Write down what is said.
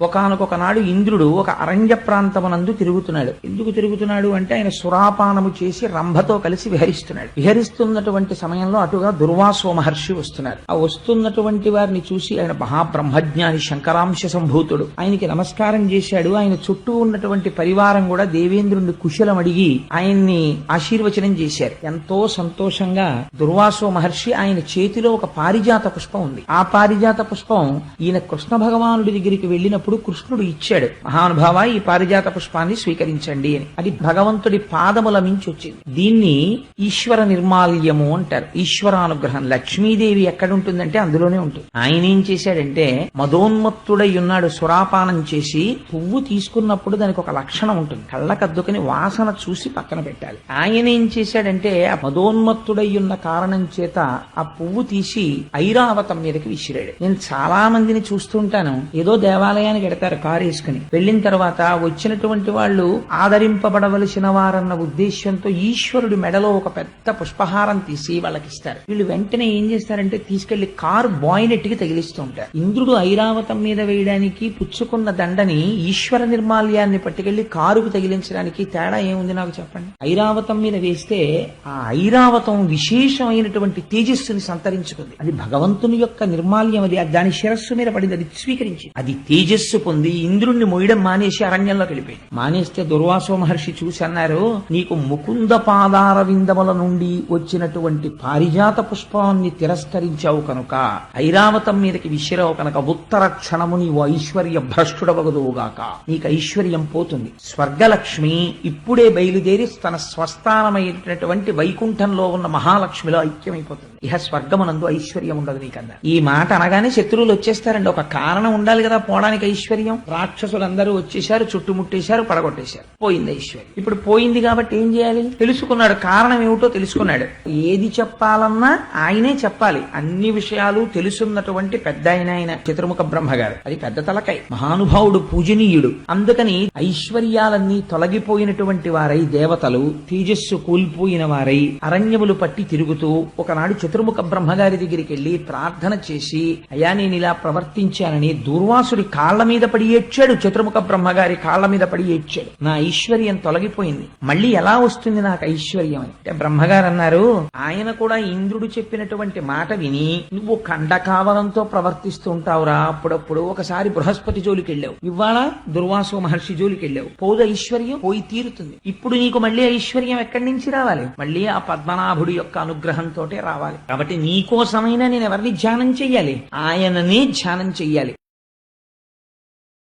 ఒకానొక నాడు ఇంద్రుడు ఒక అరణ్య ప్రాంతమునందు తిరుగుతున్నాడు. ఎందుకు తిరుగుతున్నాడు అంటే ఆయన సురాపానము చేసి రంభతో కలిసి విహరిస్తున్నాడు. విహరిస్తున్నటువంటి సమయంలో అటుగా దుర్వాసో మహర్షి వస్తున్నారు. ఆ వస్తున్నటువంటి వారిని చూసి ఆయన మహాబ్రహ్మజ్ఞాని శంకరాంశ సంభూతుడు. ఆయనకి నమస్కారం చేశాడు. ఆయన చుట్టూ ఉన్నటువంటి పరివారం కూడా దేవేంద్రుడిని కుశలం అడిగి ఆయన్ని ఆశీర్వచనం చేశారు. ఎంతో సంతోషంగా దుర్వాసో మహర్షి ఆయన చేతిలో ఒక పారిజాత పుష్పం ఉంది. ఆ పారిజాత పుష్పం ఈయన కృష్ణ భగవానుడి దగ్గరికి వెళ్ళినప్పుడు కృష్ణుడు ఇచ్చాడు. మహానుభావ, ఈ పారిజాత పుష్పాన్ని స్వీకరించండి అని. అది భగవంతుడి పాదముల మించి వచ్చింది. దీన్ని ఈశ్వర నిర్మాల్యము అంటారు. ఈశ్వరానుగ్రహం. లక్ష్మీదేవి ఎక్కడుంటుందంటే అందులోనే ఉంటుంది. ఆయన ఏం చేశాడంటే మదోన్మత్తుడై ఉన్నాడు. సురాపానం చేసి పువ్వు తీసుకున్నప్పుడు దానికి ఒక లక్షణం ఉంటుంది. కళ్ళకద్దుకుని వాసన చూసి పక్కన పెట్టాలి. ఆయన ఏం చేశాడంటే ఆ మదోన్మత్తుడై ఉన్న కారణం చేత ఆ పువ్వు తీసి ఐరావతం మీదకి విసిరాడు. నేను చాలా మందిని చూస్తుంటాను. ఏదో దేవాలయానికి ఎడతారు కారు వేసుకుని. వెళ్ళిన తర్వాత వచ్చినటువంటి వాళ్ళు ఆదరింపబడవలసిన వారన్న ఉద్దేశ్యంతో ఈశ్వరుడి మెడలో ఒక పెద్ద పుష్పహారం తీసి వాళ్ళకి ఇస్తారు. వీళ్ళు వెంటనే ఏం చేస్తారంటే తీసుకెళ్లి కారు బాయినెట్టికి తగిలిస్తూ ఉంటారు. ఇంద్రుడు ఐరావతం మీద వేయడానికి పుచ్చుకున్న దండని ఈశ్వర నిర్మాల్యాన్ని పట్టుకెళ్లి కారుకు తగిలించడానికి తేడా ఏముంది నాకు చెప్పండి. ఐరావతం మీద వేస్తే ఆ ఐరావతం విశేషమైనటువంటి తేజస్సుని సంతరించుకుంది. అది భగవంతుని యొక్క నిర్మాల్యం. అది దాని శిరస్సు మీద పడింది. అది స్వీకరించి అది తేజస్సు పొంది ఇంద్రుణ్ణి మోయడం మానేసి అరణ్యంలోకి వెళ్ళిపోయింది. మానేస్తే దుర్వాసో మహర్షి చూసి అన్నారు, నీకు ముకుంద పాదార విందముల నుండి వచ్చినటువంటి పారిజాత పుష్పాన్ని తిరస్కరించావు కనుక, ఐరావతం మీదకి విసిరావు కనుక ఉత్తర క్షణము నీవు ఐశ్వర్య భ్రష్టుడవగదువుగాక. నీకు ఐశ్వర్యం పోతుంది. స్వర్గలక్ష్మి ఇప్పుడే బయలుదేరి తన స్వస్థానమైనటువంటి వైకుంఠంలో ఉన్న మహాలక్ష్మిలో ఐక్యమైపోతుంది. ఇహ స్వర్గమునందు ఐశ్వర్యం ఉండదు నీకన్నా. ఈ మాట అనగానే శత్రువులు వచ్చేస్తారండి. ఒక కారణం ఉండాలి కదా పోవడానికి ఐశ్వర్యం. రాక్షసులందరూ వచ్చేశారు, చుట్టుముట్టేశారు, పడగొట్టేశారు. పోయింది ఐశ్వర్యం. ఇప్పుడు పోయింది కాబట్టి ఏం చేయాలి? తెలుసుకున్నాడు. కారణం ఏమిటో తెలుసుకున్నాడు. ఏది చెప్పాలన్నా ఆయనే చెప్పాలి. అన్ని విషయాలు తెలుసున్నటువంటి పెద్ద ఆయన చతుర్ముఖ బ్రహ్మగారు. అది పెద్ద తలకాయ, మహానుభావుడు, పూజనీయుడు. అందుకని ఐశ్వర్యాలన్నీ తొలగిపోయినటువంటి వారై దేవతలు తేజస్సు కోల్పోయిన వారై అరణ్యములు పట్టి తిరుగుతూ ఒకనాడు చతుర్ముఖ బ్రహ్మగారి దగ్గరికి వెళ్లి ప్రార్థన చేసి, అయ్యా నేను ఇలా ప్రవర్తించానని దూర్వాసుడి కాళ్ల మీద పడి ఏడ్చాడు. చతుర్ముఖ బ్రహ్మగారి కాళ్ల మీద పడి ఏడ్చాడు. నా ఐశ్వర్యం తొలగిపోయింది, మళ్ళీ ఎలా వస్తుంది నాకు ఐశ్వర్యం అని. అంటే బ్రహ్మగారు అన్నారు, ఆయన కూడా ఇంద్రుడు చెప్పినటువంటి మాట విని నువ్వు ఖండకావలంతో ప్రవర్తిస్తూ ఉంటావురా. అప్పుడప్పుడు ఒకసారి బృహస్పతి జోలికి వెళ్ళావు, ఇవాళ దుర్వాసో మహర్షి జోలికి వెళ్ళావు. పోదు ఐశ్వర్యం, పోయి తీరుతుంది. ఇప్పుడు నీకు మళ్ళీ ఐశ్వర్యం ఎక్కడి నుంచి రావాలి? మళ్ళీ ఆ పద్మనాభుడి యొక్క అనుగ్రహంతో రావాలి. కాబట్టి నీకోసమైనా నేను ఎవరిని ధ్యానం చెయ్యాలి? ఆయననే ధ్యానం చెయ్యాలి.